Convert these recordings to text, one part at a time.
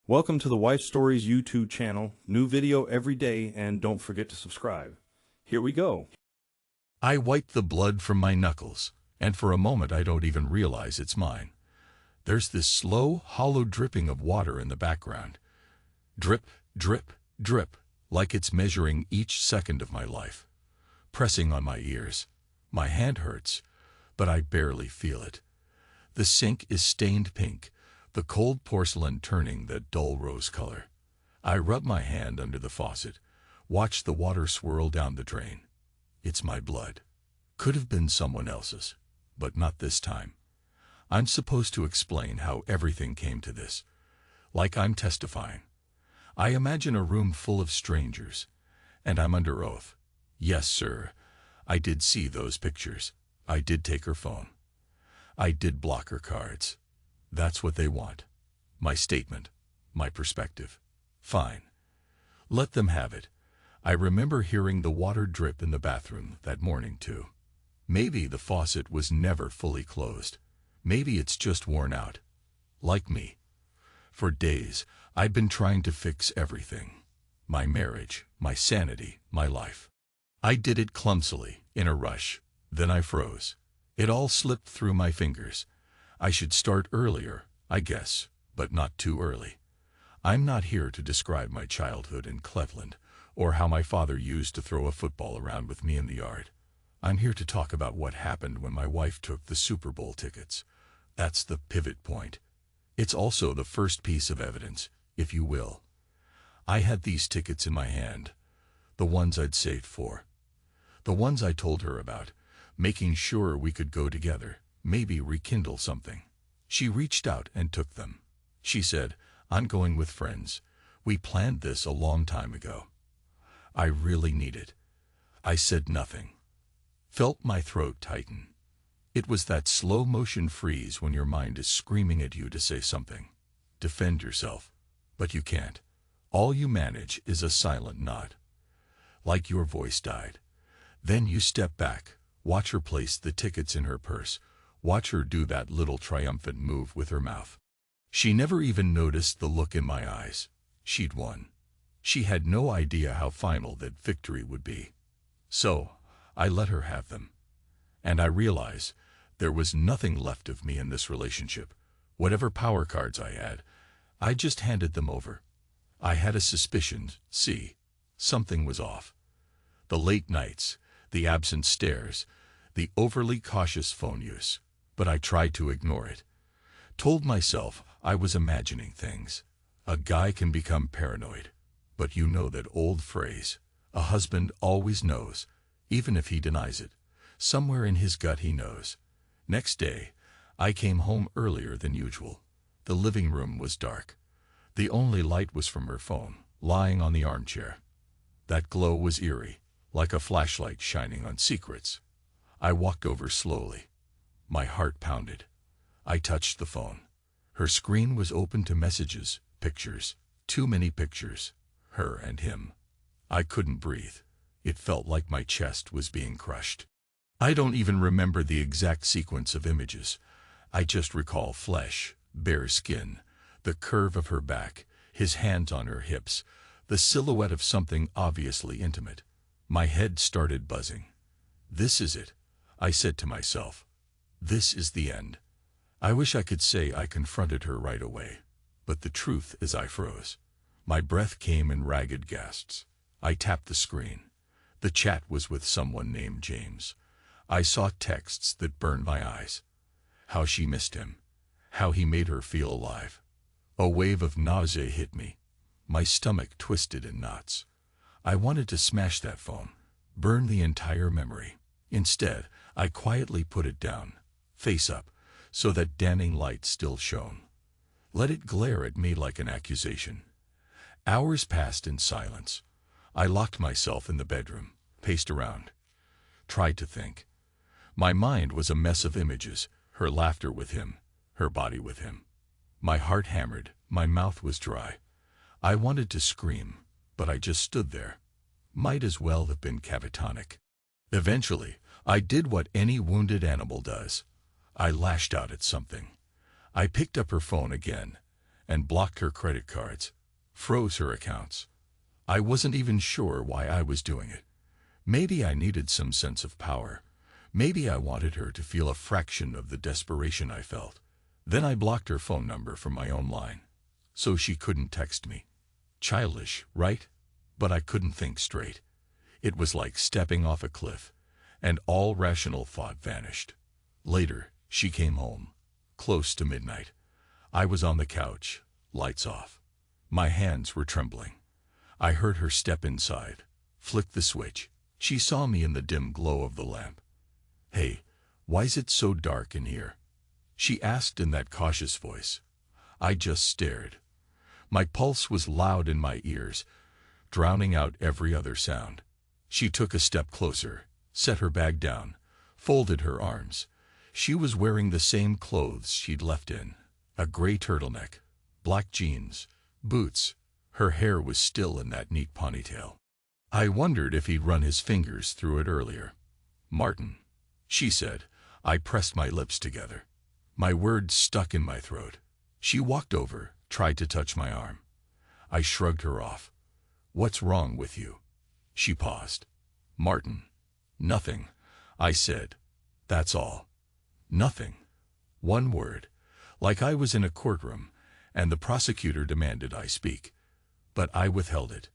Welcome to the Wife Stories YouTube channel. New video every day, and don't forget to subscribe. Here we go. I wipe the blood from my knuckles, and for a moment I don't even realize it's mine. There's this slow, hollow dripping of water in the background. Drip, drip, drip, like it's measuring each second of my life. Pressing on my ears. My hand hurts, but I barely feel it. The sink is stained pink, the cold porcelain turning that dull rose color. I rub my hand under the faucet, watch the water swirl down the drain. It's my blood. Could have been someone else's, but not this time. I'm supposed to explain how everything came to this, like I'm testifying. I imagine a room full of strangers, and I'm under oath. Yes, sir, I did see those pictures. I did take her phone. I did block her cards. That's what they want. My statement. My perspective. Fine. Let them have it. I remember hearing the water drip in the bathroom that morning too. Maybe the faucet was never fully closed. Maybe it's just worn out. Like me. For days, I've been trying to fix everything. My marriage, my sanity, my life. I did it clumsily, in a rush. Then I froze. It all slipped through my fingers. I should start earlier, I guess, but not too early. I'm not here to describe my childhood in Cleveland, or how my father used to throw a football around with me in the yard. I'm here to talk about what happened when my wife took the Super Bowl tickets. That's the pivot point. It's also the first piece of evidence, if you will. I had these tickets in my hand, the ones I'd saved for. The ones I told her about, making sure we could go together. Maybe rekindle something. She reached out and took them. She said, "I'm going with friends. We planned this a long time ago." I really need it. I said nothing. Felt my throat tighten. It was that slow motion freeze when your mind is screaming at you to say something. Defend yourself. But you can't. All you manage is a silent nod. Like your voice died. Then you step back, watch her place the tickets in her purse. Watch her do that little triumphant move with her mouth. She never even noticed the look in my eyes. She'd won. She had no idea how final that victory would be. So, I let her have them. And I realized there was nothing left of me in this relationship. Whatever power cards I had, I just handed them over. I had a suspicion, something was off. The late nights, the absent stares, the overly cautious phone use. But I tried to ignore it. Told myself I was imagining things. A guy can become paranoid. But you know that old phrase, a husband always knows, even if he denies it. Somewhere in his gut he knows. Next day, I came home earlier than usual. The living room was dark. The only light was from her phone, lying on the armchair. That glow was eerie, like a flashlight shining on secrets. I walked over slowly. My heart pounded. I touched the phone. Her screen was open to messages, pictures, too many pictures, her and him. I couldn't breathe. It felt like my chest was being crushed. I don't even remember the exact sequence of images. I just recall flesh, bare skin, the curve of her back, his hands on her hips, the silhouette of something obviously intimate. My head started buzzing. This is it, I said to myself. This is the end. I wish I could say I confronted her right away, but the truth is I froze. My breath came in ragged gasps. I tapped the screen. The chat was with someone named James. I saw texts that burned my eyes. How she missed him. How he made her feel alive. A wave of nausea hit me. My stomach twisted in knots. I wanted to smash that phone, burn the entire memory. Instead, I quietly put it down, face up, so that damning light still shone. Let it glare at me like an accusation. Hours passed in silence. I locked myself in the bedroom, paced around, tried to think. My mind was a mess of images, her laughter with him, her body with him. My heart hammered, my mouth was dry. I wanted to scream, but I just stood there. Might as well have been catatonic. Eventually, I did what any wounded animal does. I lashed out at something. I picked up her phone again, and blocked her credit cards, froze her accounts. I wasn't even sure why I was doing it. Maybe I needed some sense of power. Maybe I wanted her to feel a fraction of the desperation I felt. Then I blocked her phone number from my own line, so she couldn't text me. Childish, right? But I couldn't think straight. It was like stepping off a cliff, and all rational thought vanished. Later, she came home, close to midnight. I was on the couch, lights off. My hands were trembling. I heard her step inside, flick the switch. She saw me in the dim glow of the lamp. "Hey, why's it so dark in here?" she asked in that cautious voice. I just stared. My pulse was loud in my ears, drowning out every other sound. She took a step closer, set her bag down, folded her arms. She was wearing the same clothes she'd left in, a gray turtleneck, black jeans, boots. Her hair was still in that neat ponytail. I wondered if he'd run his fingers through it earlier. "Martin," she said. I pressed my lips together. My words stuck in my throat. She walked over, tried to touch my arm. I shrugged her off. "What's wrong with you?" She paused. "Martin." "Nothing," I said. "That's all." Nothing. One word, like I was in a courtroom, and the prosecutor demanded I speak. But I withheld it.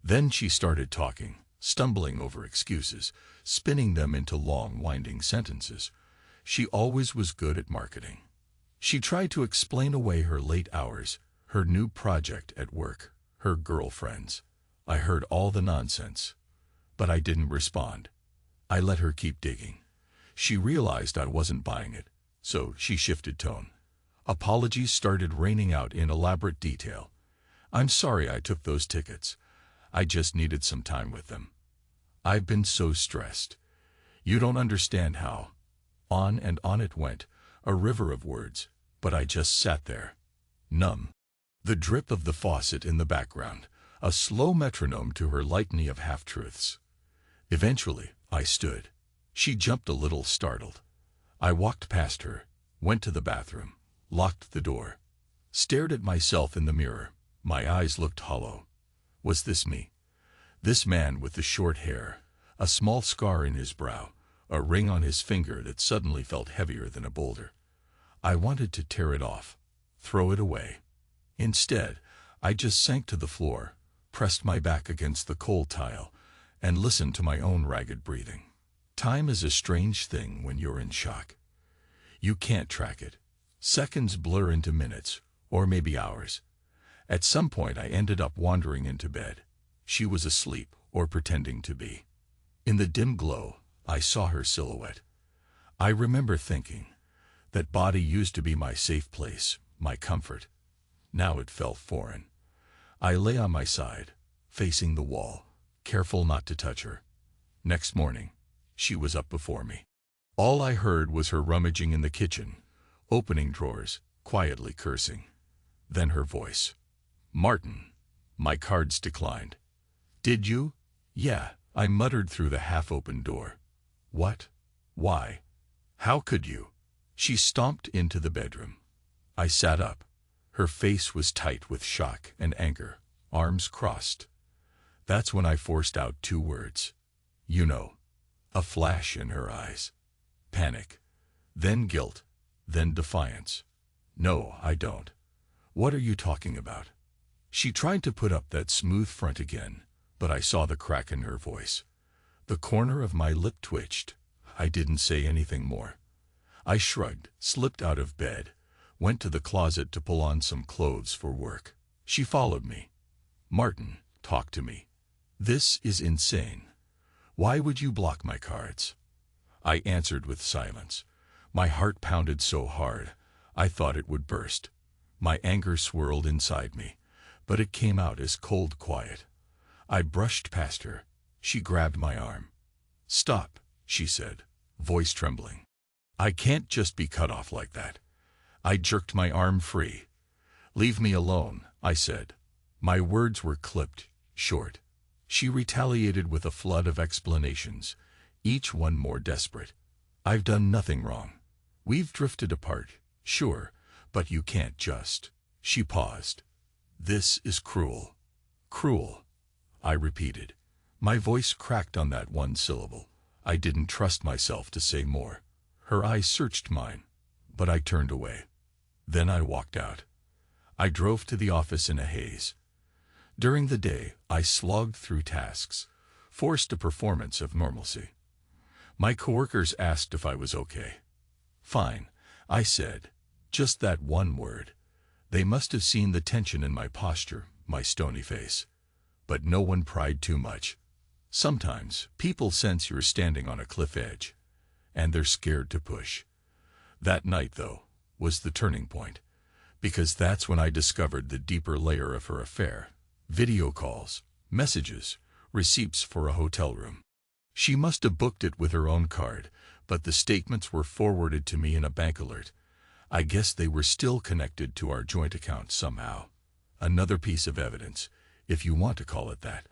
Then she started talking, stumbling over excuses, spinning them into long, winding sentences. She always was good at marketing. She tried to explain away her late hours, her new project at work, her girlfriends. I heard all the nonsense, but I didn't respond. I let her keep digging. She realized I wasn't buying it, so she shifted tone. Apologies started raining out in elaborate detail. "I'm sorry I took those tickets. I just needed some time with them. I've been so stressed. You don't understand how." On and on it went, a river of words, but I just sat there, numb. The drip of the faucet in the background, a slow metronome to her litany of half-truths. Eventually, I stood. She jumped a little, startled. I walked past her, went to the bathroom, locked the door, stared at myself in the mirror. My eyes looked hollow. Was this me? This man with the short hair, a small scar in his brow, a ring on his finger that suddenly felt heavier than a boulder. I wanted to tear it off, throw it away. Instead, I just sank to the floor, pressed my back against the cold tile, and listened to my own ragged breathing. Time is a strange thing when you're in shock. You can't track it. Seconds blur into minutes, or maybe hours. At some point I ended up wandering into bed. She was asleep, or pretending to be. In the dim glow, I saw her silhouette. I remember thinking, that body used to be my safe place, my comfort. Now it felt foreign. I lay on my side, facing the wall, careful not to touch her. Next morning, she was up before me. All I heard was her rummaging in the kitchen, opening drawers, quietly cursing. Then her voice. "Martin." My cards declined. "Did you?" "Yeah," I muttered through the half-open door. "What? Why? How could you?" She stomped into the bedroom. I sat up. Her face was tight with shock and anger, arms crossed. That's when I forced out two words. "You know." A flash in her eyes. Panic. Then guilt. Then defiance. "No, I don't." "What are you talking about?" She tried to put up that smooth front again, but I saw the crack in her voice. The corner of my lip twitched. I didn't say anything more. I shrugged, slipped out of bed, went to the closet to pull on some clothes for work. She followed me. "Martin, talk to me. This is insane. Why would you block my cards?" I answered with silence. My heart pounded so hard, I thought it would burst. My anger swirled inside me, but it came out as cold quiet. I brushed past her. She grabbed my arm. "Stop," she said, voice trembling. "I can't just be cut off like that." I jerked my arm free. "Leave me alone," I said. My words were clipped, short. She retaliated with a flood of explanations, each one more desperate. "I've done nothing wrong. We've drifted apart, sure, but you can't just." She paused. "This is cruel. Cruel," I repeated. My voice cracked on that one syllable. I didn't trust myself to say more. Her eyes searched mine, but I turned away. Then I walked out. I drove to the office in a haze. During the day, I slogged through tasks, forced a performance of normalcy. My coworkers asked if I was okay. "Fine," I said, just that one word. They must have seen the tension in my posture, my stony face. But no one pried too much. Sometimes people sense you're standing on a cliff edge, and they're scared to push. That night, though, was the turning point, because that's when I discovered the deeper layer of her affair. Video calls, messages, receipts for a hotel room. She must have booked it with her own card, but the statements were forwarded to me in a bank alert. I guess they were still connected to our joint account somehow. Another piece of evidence, if you want to call it that.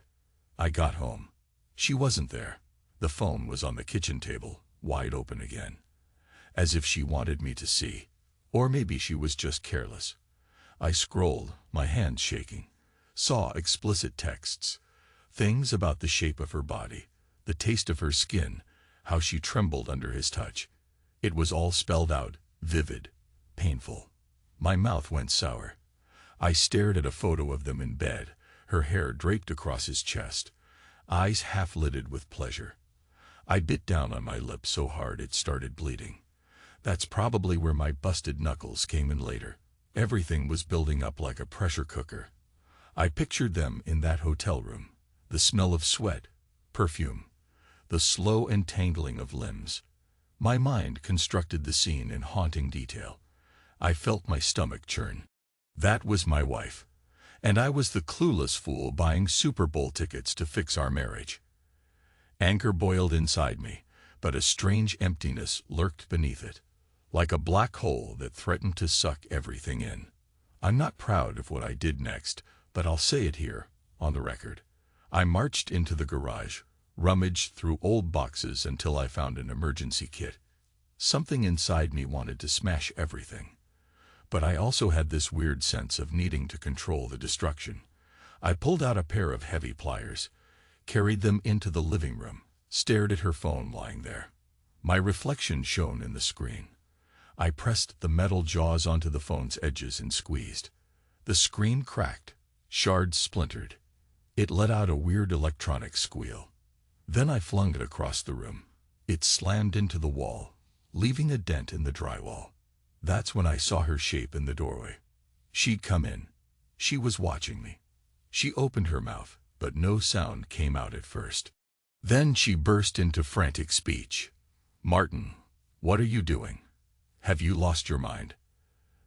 I got home. She wasn't there. The phone was on the kitchen table, wide open again. As if she wanted me to see. Or maybe she was just careless. I scrolled, my hands shaking. Saw explicit texts. Things about the shape of her body, the taste of her skin, how she trembled under his touch. It was all spelled out, vivid, painful. My mouth went sour. I stared at a photo of them in bed, her hair draped across his chest, eyes half-lidded with pleasure. I bit down on my lip so hard it started bleeding. That's probably where my busted knuckles came in later. Everything was building up like a pressure cooker. I pictured them in that hotel room, the smell of sweat, perfume, the slow entangling of limbs. My mind constructed the scene in haunting detail. I felt my stomach churn. That was my wife. And I was the clueless fool buying Super Bowl tickets to fix our marriage. Anger boiled inside me, but a strange emptiness lurked beneath it, like a black hole that threatened to suck everything in. I'm not proud of what I did next, but I'll say it here, on the record. I marched into the garage, rummaged through old boxes until I found an emergency kit. Something inside me wanted to smash everything. But I also had this weird sense of needing to control the destruction. I pulled out a pair of heavy pliers, carried them into the living room, stared at her phone lying there. My reflection shone in the screen. I pressed the metal jaws onto the phone's edges and squeezed. The screen cracked, shards splintered. It let out a weird electronic squeal. Then I flung it across the room. It slammed into the wall, leaving a dent in the drywall. That's when I saw her shape in the doorway. She'd come in. She was watching me. She opened her mouth, but no sound came out at first. Then she burst into frantic speech. "Martin, what are you doing? Have you lost your mind?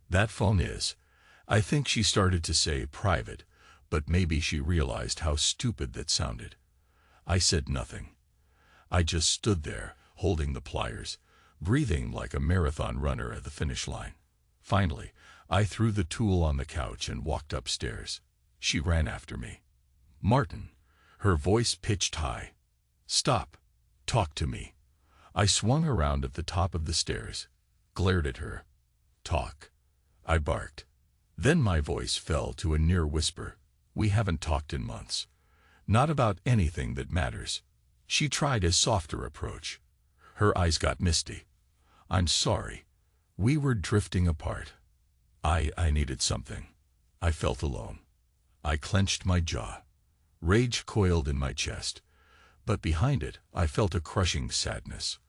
That phone is..." I think she started to say private, but maybe she realized how stupid that sounded. I said nothing. I just stood there, holding the pliers, breathing like a marathon runner at the finish line. Finally, I threw the tool on the couch and walked upstairs. She ran after me. "Martin," her voice pitched high. "Stop. Talk to me." I swung around at the top of the stairs, glared at her. "Talk," I barked. Then my voice fell to a near whisper. "We haven't talked in months. Not about anything that matters." She tried a softer approach. Her eyes got misty. "I'm sorry. We were drifting apart. I needed something. I felt alone." I clenched my jaw. Rage coiled in my chest. But behind it, I felt a crushing sadness.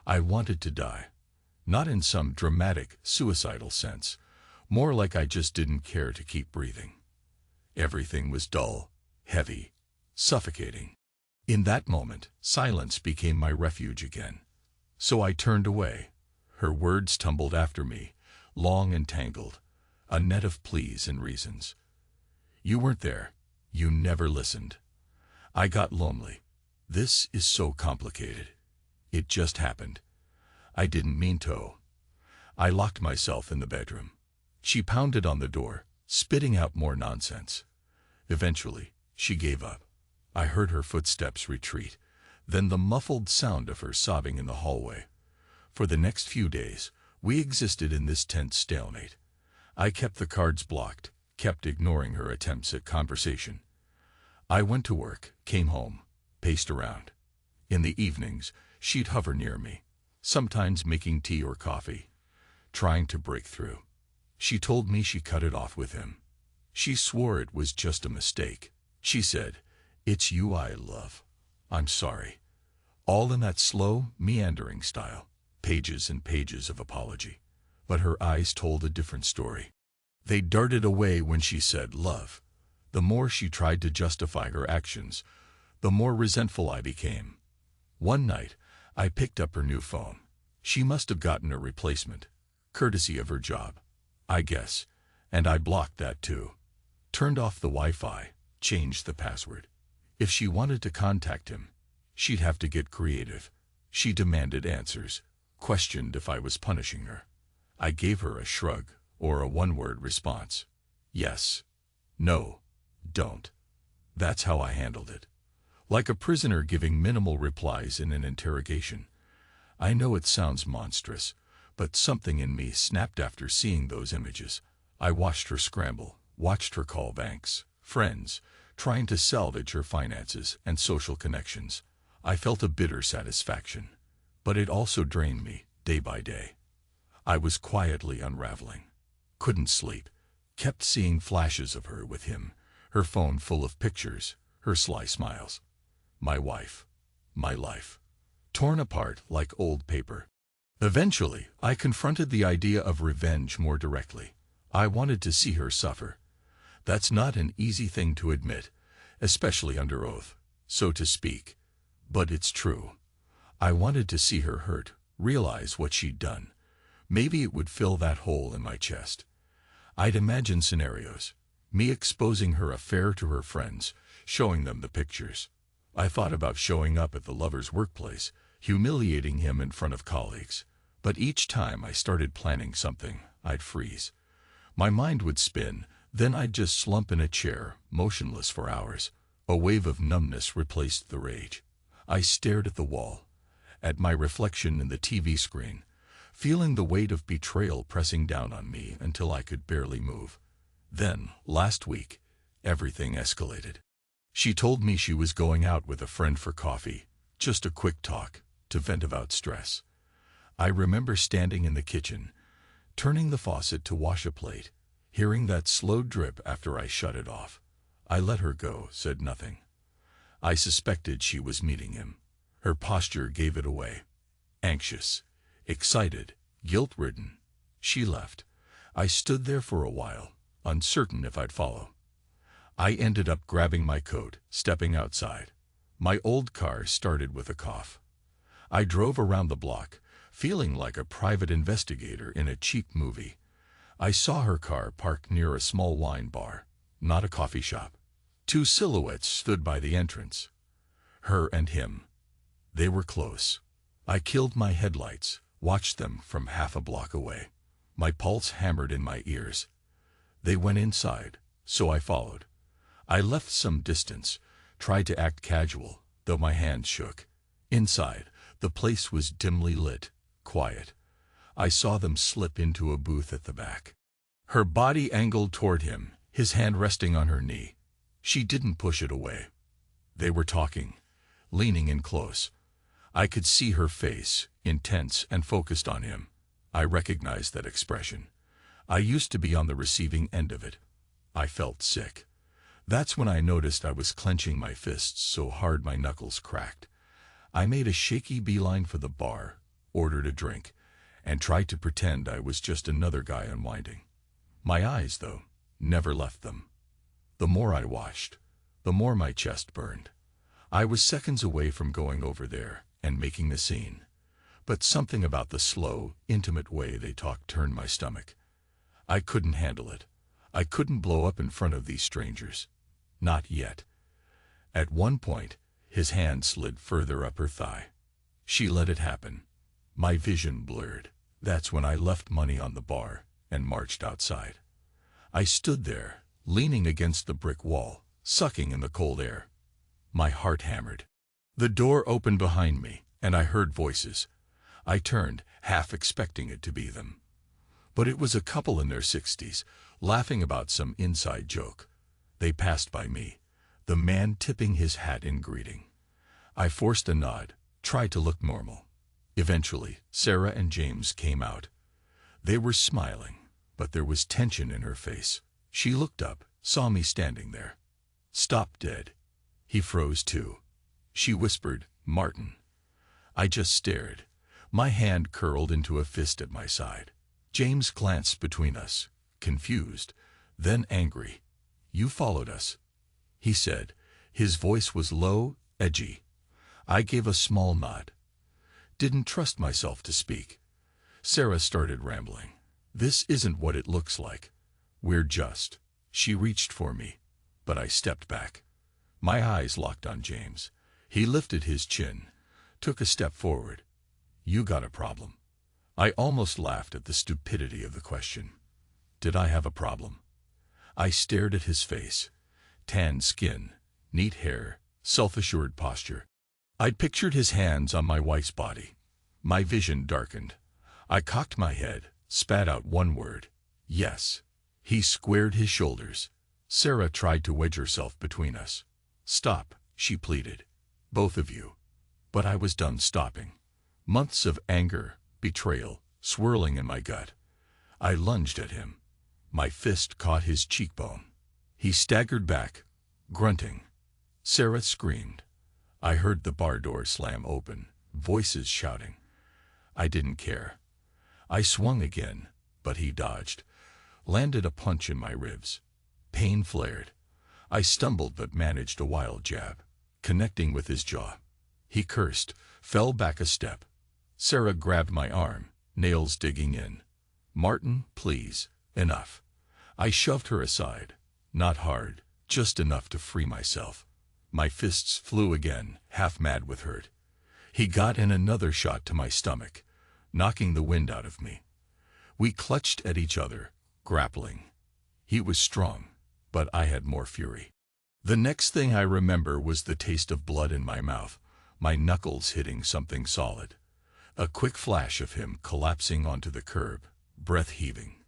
I wanted to die. Not in some dramatic, suicidal sense. More like I just didn't care to keep breathing. Everything was dull, heavy, suffocating. In that moment, silence became my refuge again. So I turned away. Her words tumbled after me, long and tangled, a net of pleas and reasons. "You weren't there. You never listened." I got lonely. This is so complicated. It just happened. I didn't mean to. I locked myself in the bedroom. She pounded on the door, spitting out more nonsense. Eventually, she gave up. I heard her footsteps retreat, then the muffled sound of her sobbing in the hallway. For the next few days, we existed in this tense stalemate. I kept the cards blocked, kept ignoring her attempts at conversation. I went to work, came home, paced around. In the evenings, she'd hover near me, sometimes making tea or coffee, trying to break through. She told me she cut it off with him. She swore it was just a mistake. She said, "It's you I love. I'm sorry." All in that slow, meandering style, pages and pages of apology. But her eyes told a different story. They darted away when she said love. The more she tried to justify her actions, the more resentful I became. One night, I picked up her new phone. She must have gotten a replacement, courtesy of her job, I guess, and I blocked that too. Turned off the Wi-Fi, changed the password. If she wanted to contact him, she'd have to get creative. She demanded answers, questioned if I was punishing her. I gave her a shrug or a one-word response. Yes. No. Don't. That's how I handled it. Like a prisoner giving minimal replies in an interrogation. I know it sounds monstrous, but something in me snapped after seeing those images. I watched her scramble, watched her call banks, friends, trying to salvage her finances and social connections. I felt a bitter satisfaction, but it also drained me, day by day. I was quietly unraveling. Couldn't sleep. Kept seeing flashes of her with him, her phone full of pictures, her sly smiles. My wife. My life. Torn apart like old paper. Eventually, I confronted the idea of revenge more directly. I wanted to see her suffer. That's not an easy thing to admit, especially under oath, so to speak. But it's true. I wanted to see her hurt, realize what she'd done. Maybe it would fill that hole in my chest. I'd imagine scenarios. Me exposing her affair to her friends, showing them the pictures. I thought about showing up at the lover's workplace, humiliating him in front of colleagues. But each time I started planning something, I'd freeze. My mind would spin, then I'd just slump in a chair, motionless for hours. A wave of numbness replaced the rage. I stared at the wall, at my reflection in the TV screen, feeling the weight of betrayal pressing down on me until I could barely move. Then, last week, everything escalated. She told me she was going out with a friend for coffee, just a quick talk, to vent about stress. I remember standing in the kitchen, turning the faucet to wash a plate, hearing that slow drip after I shut it off. I let her go, said nothing. I suspected she was meeting him. Her posture gave it away. Anxious, excited, guilt-ridden. She left. I stood there for a while, uncertain if I'd follow. I ended up grabbing my coat, stepping outside. My old car started with a cough. I drove around the block, feeling like a private investigator in a cheap movie. I saw her car parked near a small wine bar, not a coffee shop. Two silhouettes stood by the entrance. Her and him. They were close. I killed my headlights, watched them from half a block away. My pulse hammered in my ears. They went inside, so I followed. I left some distance, tried to act casual, though my hands shook. Inside, the place was dimly lit, quiet. I saw them slip into a booth at the back. Her body angled toward him, his hand resting on her knee. She didn't push it away. They were talking, leaning in close. I could see her face, intense and focused on him. I recognized that expression. I used to be on the receiving end of it. I felt sick. That's when I noticed I was clenching my fists so hard my knuckles cracked. I made a shaky beeline for the bar, ordered a drink, and tried to pretend I was just another guy unwinding. My eyes, though, never left them. The more I watched, the more my chest burned. I was seconds away from going over there and making the scene. But something about the slow, intimate way they talked turned my stomach. I couldn't handle it. I couldn't blow up in front of these strangers. Not yet. At one point, his hand slid further up her thigh. She let it happen. My vision blurred. That's when I left money on the bar and marched outside. I stood there, leaning against the brick wall, sucking in the cold air. My heart hammered. The door opened behind me, and I heard voices. I turned, half expecting it to be them. But it was a couple in their 60s, laughing about some inside joke. They passed by me, the man tipping his hat in greeting. I forced a nod, tried to look normal. Eventually, Sarah and James came out. They were smiling, but there was tension in her face. She looked up, saw me standing there. "Stop dead." He froze too. She whispered, "Martin." I just stared, my hand curled into a fist at my side. James glanced between us, confused, then angry. "You followed us," he said. His voice was low, edgy. I gave a small nod. Didn't trust myself to speak. Sarah started rambling. "This isn't what it looks like. We're just..." She reached for me, but I stepped back. My eyes locked on James. He lifted his chin, took a step forward. "You got a problem?" I almost laughed at the stupidity of the question. Did I have a problem? I stared at his face. Tan skin, neat hair, self-assured posture. I'd pictured his hands on my wife's body. My vision darkened. I cocked my head, spat out one word. "Yes." He squared his shoulders. Sarah tried to wedge herself between us. "Stop," she pleaded. "Both of you." But I was done stopping. Months of anger, betrayal, swirling in my gut. I lunged at him. My fist caught his cheekbone. He staggered back, grunting. Sarah screamed. I heard the bar door slam open, voices shouting. I didn't care. I swung again, but he dodged. Landed a punch in my ribs. Pain flared. I stumbled but managed a wild jab, connecting with his jaw. He cursed, fell back a step. Sarah grabbed my arm, nails digging in. "Martin, please, enough." I shoved her aside. Not hard, just enough to free myself. My fists flew again, half mad with hurt. He got in another shot to my stomach, knocking the wind out of me. We clutched at each other, grappling. He was strong, but I had more fury. The next thing I remember was the taste of blood in my mouth, my knuckles hitting something solid. A quick flash of him collapsing onto the curb, breath heaving.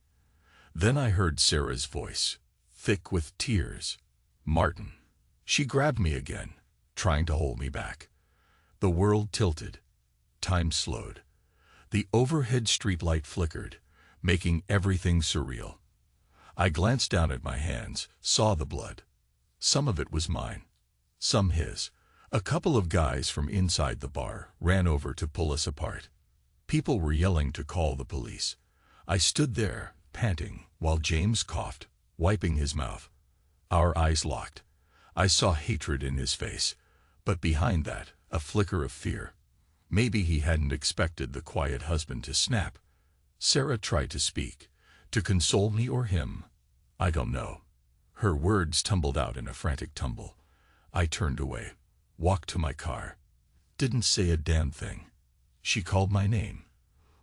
Then I heard Sarah's voice, thick with tears. "Martin." She grabbed me again, trying to hold me back. The world tilted. Time slowed. The overhead streetlight flickered, making everything surreal. I glanced down at my hands, saw the blood. Some of it was mine, some his. A couple of guys from inside the bar ran over to pull us apart. People were yelling to call the police. I stood there, panting, while James coughed, wiping his mouth. Our eyes locked. I saw hatred in his face, but behind that, a flicker of fear. Maybe he hadn't expected the quiet husband to snap. Sarah tried to speak, to console me or him. I don't know. Her words tumbled out in a frantic tumble. I turned away, walked to my car. Didn't say a damn thing. She called my name,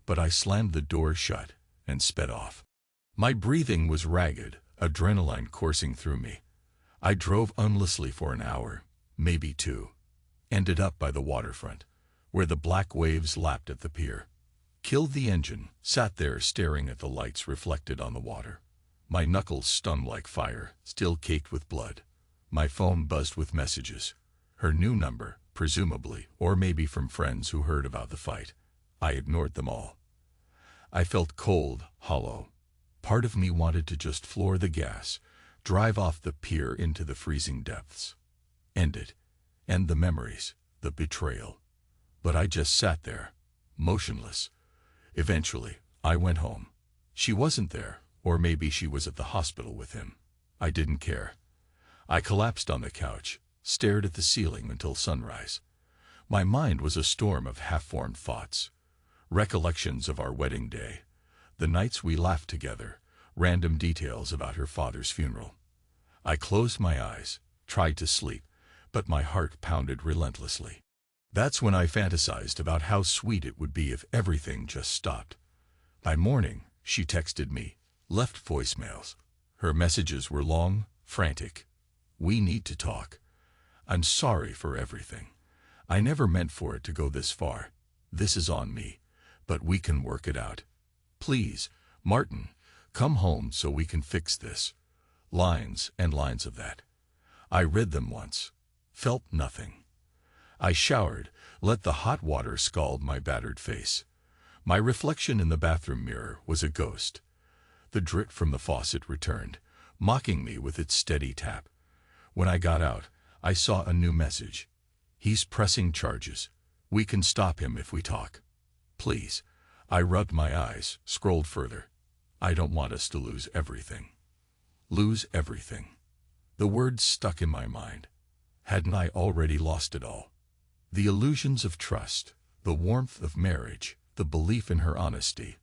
but I slammed the door shut and sped off. My breathing was ragged, adrenaline coursing through me. I drove endlessly for an hour, maybe two. Ended up by the waterfront, where the black waves lapped at the pier. Killed the engine, sat there staring at the lights reflected on the water. My knuckles stung like fire, still caked with blood. My phone buzzed with messages. Her new number, presumably, or maybe from friends who heard about the fight. I ignored them all. I felt cold, hollow. Part of me wanted to just floor the gas, drive off the pier into the freezing depths. End it. End the memories, the betrayal. But I just sat there, motionless. Eventually, I went home. She wasn't there, or maybe she was at the hospital with him. I didn't care. I collapsed on the couch, stared at the ceiling until sunrise. My mind was a storm of half-formed thoughts. Recollections of our wedding day, the nights we laughed together, random details about her father's funeral. I closed my eyes, tried to sleep, but my heart pounded relentlessly. That's when I fantasized about how sweet it would be if everything just stopped. By morning, she texted me, left voicemails. Her messages were long, frantic. "We need to talk. I'm sorry for everything. I never meant for it to go this far. This is on me, but we can work it out. Please, "Martin, come home so we can fix this." Lines and lines of that. I read them once, felt nothing. I showered, let the hot water scald my battered face. My reflection in the bathroom mirror was a ghost. The drip from the faucet returned, mocking me with its steady tap. When I got out, I saw a new message. "He's pressing charges. We can stop him if we talk. Please." I rubbed my eyes, scrolled further. "I don't want us to lose everything." Lose everything. The words stuck in my mind. Hadn't I already lost it all? The illusions of trust, the warmth of marriage, the belief in her honesty.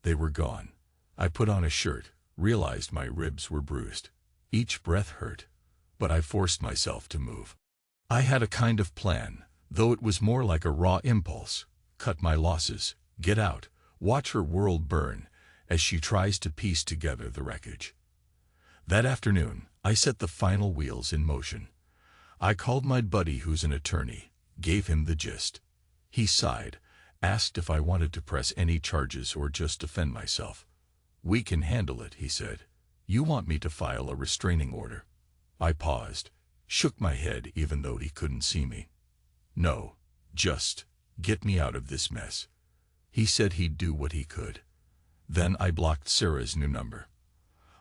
They were gone. I put on a shirt, realized my ribs were bruised. Each breath hurt, but I forced myself to move. I had a kind of plan, though it was more like a raw impulse. Cut my losses, get out, watch her world burn as she tries to piece together the wreckage. That afternoon, I set the final wheels in motion. I called my buddy who's an attorney, gave him the gist. He sighed, asked if I wanted to press any charges or just defend myself. "We can handle it," he said. "You want me to file a restraining order?" I paused, shook my head even though he couldn't see me. "No, just get me out of this mess." He said he'd do what he could. Then I blocked Sarah's new number.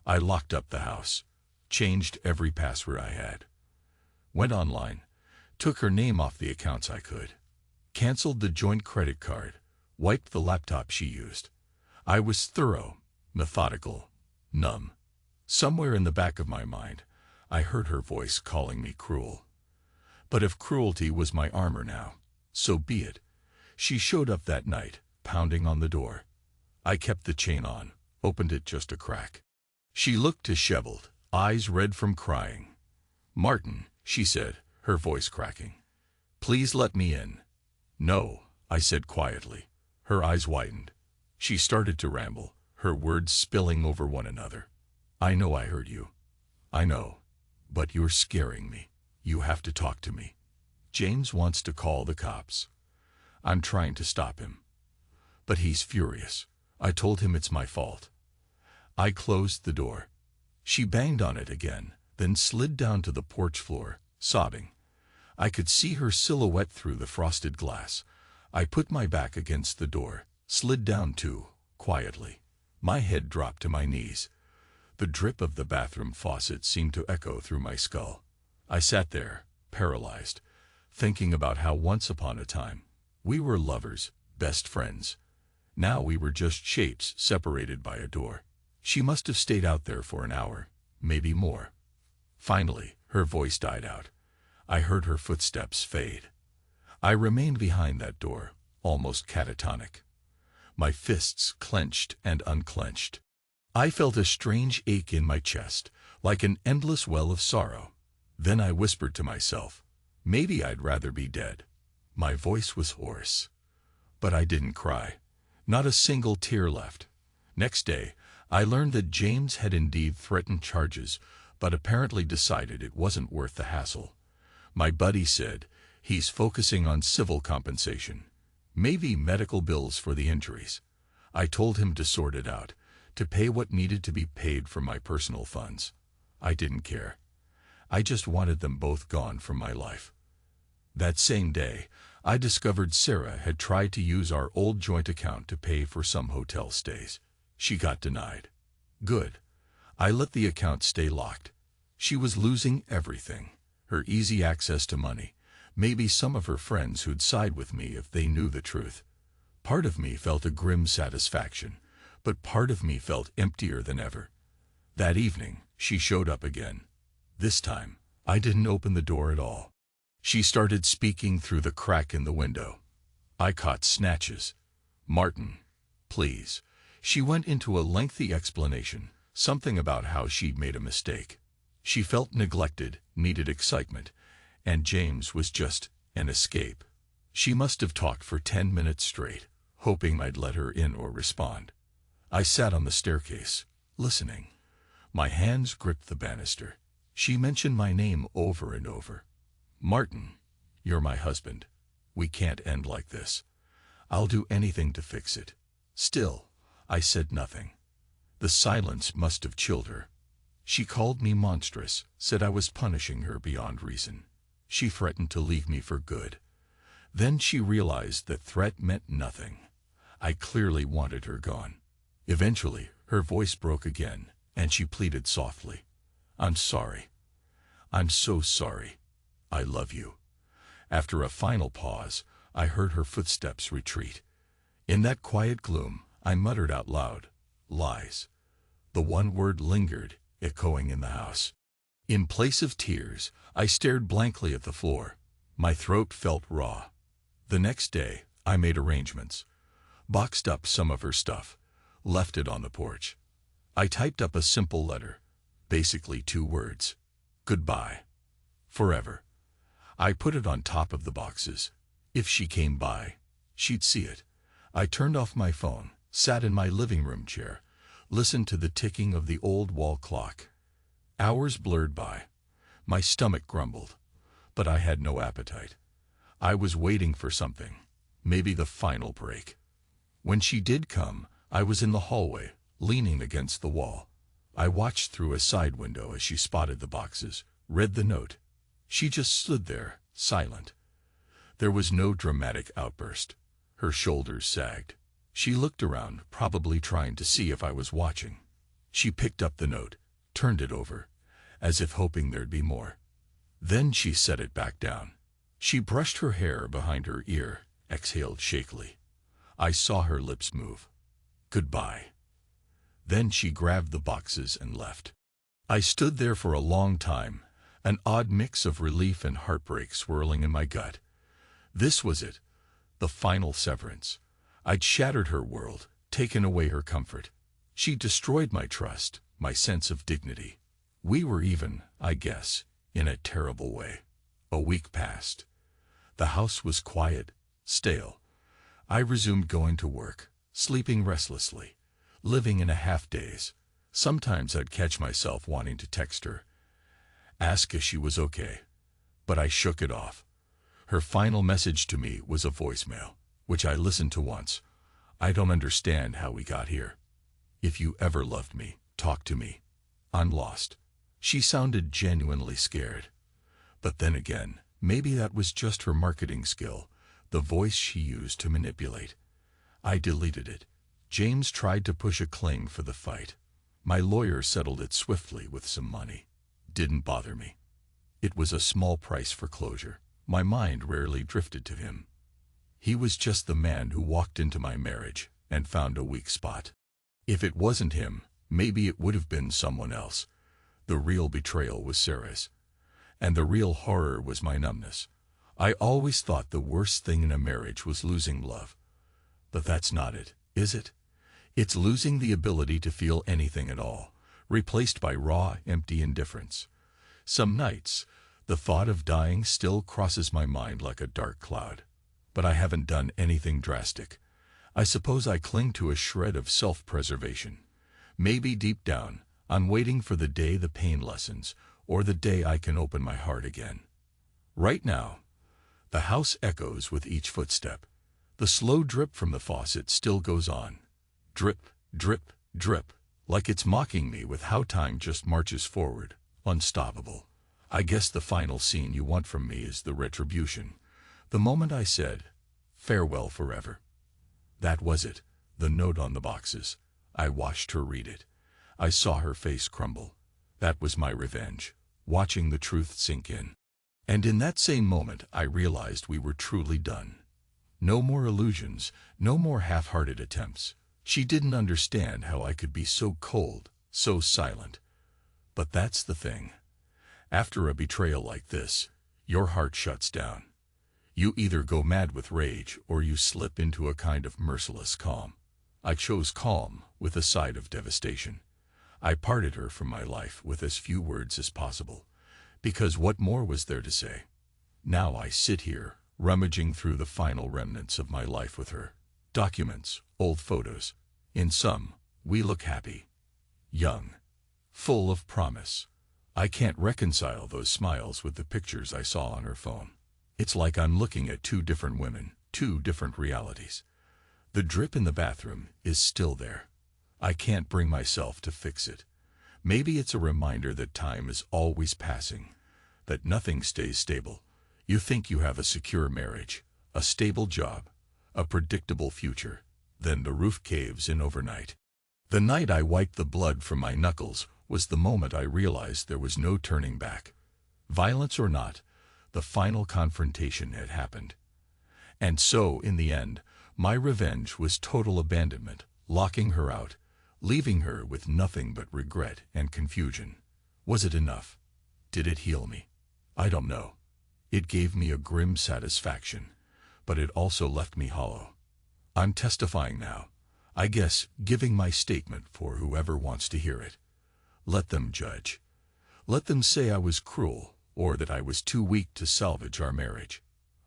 I locked up the house, changed every password I had. Went online, took her name off the accounts I could, canceled the joint credit card, wiped the laptop she used. I was thorough, methodical, numb. Somewhere in the back of my mind, I heard her voice calling me cruel. But if cruelty was my armor now, so be it. She showed up that night, pounding on the door. I kept the chain on, opened it just a crack. She looked disheveled, eyes red from crying. "Martin," she said, her voice cracking. "Please let me in." "No," I said quietly. Her eyes widened. She started to ramble, her words spilling over one another. "I know I hurt you. I know. But you're scaring me. You have to talk to me. James wants to call the cops. I'm trying to stop him. But he's furious. I told him it's my fault." I closed the door. She banged on it again, then slid down to the porch floor, sobbing. I could see her silhouette through the frosted glass. I put my back against the door, slid down too, quietly. My head dropped to my knees. The drip of the bathroom faucet seemed to echo through my skull. I sat there, paralyzed, thinking about how once upon a time, we were lovers, best friends. Now we were just shapes separated by a door. She must have stayed out there for an hour, maybe more. Finally, her voice died out. I heard her footsteps fade. I remained behind that door, almost catatonic. My fists clenched and unclenched. I felt a strange ache in my chest, like an endless well of sorrow. Then I whispered to myself, maybe I'd rather be dead. My voice was hoarse. But I didn't cry. Not a single tear left. Next day, I learned that James had indeed threatened charges, but apparently decided it wasn't worth the hassle. My buddy said he's focusing on civil compensation, maybe medical bills for the injuries. I told him to sort it out, to pay what needed to be paid from my personal funds. I didn't care. I just wanted them both gone from my life. That same day, I discovered Sarah had tried to use our old joint account to pay for some hotel stays. She got denied. Good. I let the account stay locked. She was losing everything. Her easy access to money. Maybe some of her friends who'd side with me if they knew the truth. Part of me felt a grim satisfaction, but part of me felt emptier than ever. That evening, she showed up again. This time, I didn't open the door at all. She started speaking through the crack in the window. I caught snatches. "Martin, please." She went into a lengthy explanation, something about how she'd made a mistake. She felt neglected, needed excitement, and James was just an escape. She must have talked for 10 minutes straight, hoping I'd let her in or respond. I sat on the staircase, listening. My hands gripped the banister. She mentioned my name over and over. "Martin, you're my husband. We can't end like this. I'll do anything to fix it." Still, I said nothing. The silence must have chilled her. She called me monstrous, said I was punishing her beyond reason. She threatened to leave me for good. Then she realized that threat meant nothing. I clearly wanted her gone. Eventually, her voice broke again, and she pleaded softly. I'm sorry. I'm so sorry. I love you. After a final pause, I heard her footsteps retreat. In that quiet gloom, I muttered out loud, lies. The one word lingered, echoing in the house. In place of tears, I stared blankly at the floor. My throat felt raw. The next day, I made arrangements. Boxed up some of her stuff, left it on the porch. I typed up a simple letter, basically 2 words. Goodbye. Forever. I put it on top of the boxes. If she came by, she'd see it. I turned off my phone, sat in my living room chair, listened to the ticking of the old wall clock. Hours blurred by. My stomach grumbled, but I had no appetite. I was waiting for something, maybe the final break. When she did come, I was in the hallway, leaning against the wall. I watched through a side window as she spotted the boxes, read the note. She just stood there, silent. There was no dramatic outburst. Her shoulders sagged. She looked around, probably trying to see if I was watching. She picked up the note, turned it over, as if hoping there'd be more. Then she set it back down. She brushed her hair behind her ear, exhaled shakily. I saw her lips move. Goodbye. Then she grabbed the boxes and left. I stood there for a long time, an odd mix of relief and heartbreak swirling in my gut. This was it, the final severance. I'd shattered her world, taken away her comfort. She destroyed my trust, my sense of dignity. We were even, I guess, in a terrible way. A week passed. The house was quiet, stale. I resumed going to work, sleeping restlessly, living in a half-daze. Sometimes I'd catch myself wanting to text her, ask if she was okay, but I shook it off. Her final message to me was a voicemail, which I listened to once. I don't understand how we got here. If you ever loved me, talk to me. I'm lost. She sounded genuinely scared. But then again, maybe that was just her marketing skill, the voice she used to manipulate. I deleted it. James tried to push a claim for the fight. My lawyer settled it swiftly with some money. Didn't bother me. It was a small price for closure. My mind rarely drifted to him. He was just the man who walked into my marriage and found a weak spot. If it wasn't him, maybe it would have been someone else. The real betrayal was Sarah's. And the real horror was my numbness. I always thought the worst thing in a marriage was losing love. But that's not it, is it? It's losing the ability to feel anything at all, replaced by raw, empty indifference. Some nights, the thought of dying still crosses my mind like a dark cloud. But I haven't done anything drastic. I suppose I cling to a shred of self-preservation. Maybe deep down, I'm waiting for the day the pain lessens, or the day I can open my heart again. Right now, the house echoes with each footstep. The slow drip from the faucet still goes on. Drip, drip, drip, like it's mocking me with how time just marches forward, unstoppable. I guess the final scene you want from me is the retribution. The moment I said, farewell forever. That was it, the note on the boxes. I watched her read it. I saw her face crumble. That was my revenge, watching the truth sink in. And in that same moment, I realized we were truly done. No more illusions, no more half-hearted attempts. She didn't understand how I could be so cold, so silent. But that's the thing. After a betrayal like this, your heart shuts down. You either go mad with rage or you slip into a kind of merciless calm. I chose calm with a side of devastation. I parted her from my life with as few words as possible, because what more was there to say? Now I sit here, rummaging through the final remnants of my life with her. Documents, old photos. In some, we look happy, young, full of promise. I can't reconcile those smiles with the pictures I saw on her phone. It's like I'm looking at 2 different women, 2 different realities. The drip in the bathroom is still there. I can't bring myself to fix it. Maybe it's a reminder that time is always passing, that nothing stays stable. You think you have a secure marriage, a stable job, a predictable future. Then the roof caves in overnight. The night I wiped the blood from my knuckles was the moment I realized there was no turning back. Violence or not, the final confrontation had happened. And so, in the end, my revenge was total abandonment, locking her out, leaving her with nothing but regret and confusion. Was it enough? Did it heal me? I don't know. It gave me a grim satisfaction, but it also left me hollow. I'm testifying now, I guess, giving my statement for whoever wants to hear it. Let them judge. Let them say I was cruel, or that I was too weak to salvage our marriage.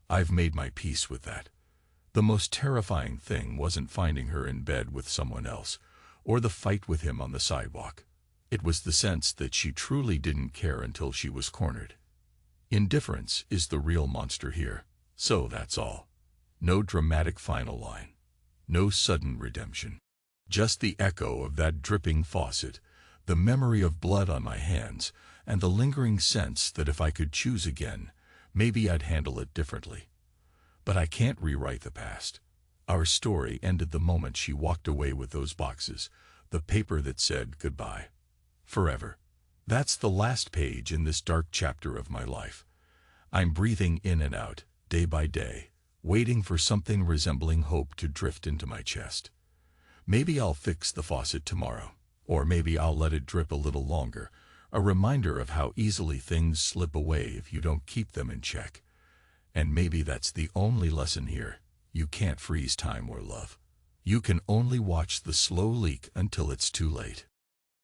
I've made my peace with that. The most terrifying thing wasn't finding her in bed with someone else, or the fight with him on the sidewalk. It was the sense that she truly didn't care until she was cornered. Indifference is the real monster here. So that's all. No dramatic final line. No sudden redemption. Just the echo of that dripping faucet, the memory of blood on my hands, and the lingering sense that if I could choose again, maybe I'd handle it differently. But I can't rewrite the past. Our story ended the moment she walked away with those boxes, the paper that said goodbye. Forever. That's the last page in this dark chapter of my life. I'm breathing in and out, day by day, waiting for something resembling hope to drift into my chest. Maybe I'll fix the faucet tomorrow, or maybe I'll let it drip a little longer, a reminder of how easily things slip away if you don't keep them in check. And maybe that's the only lesson here. You can't freeze time or love. You can only watch the slow leak until it's too late.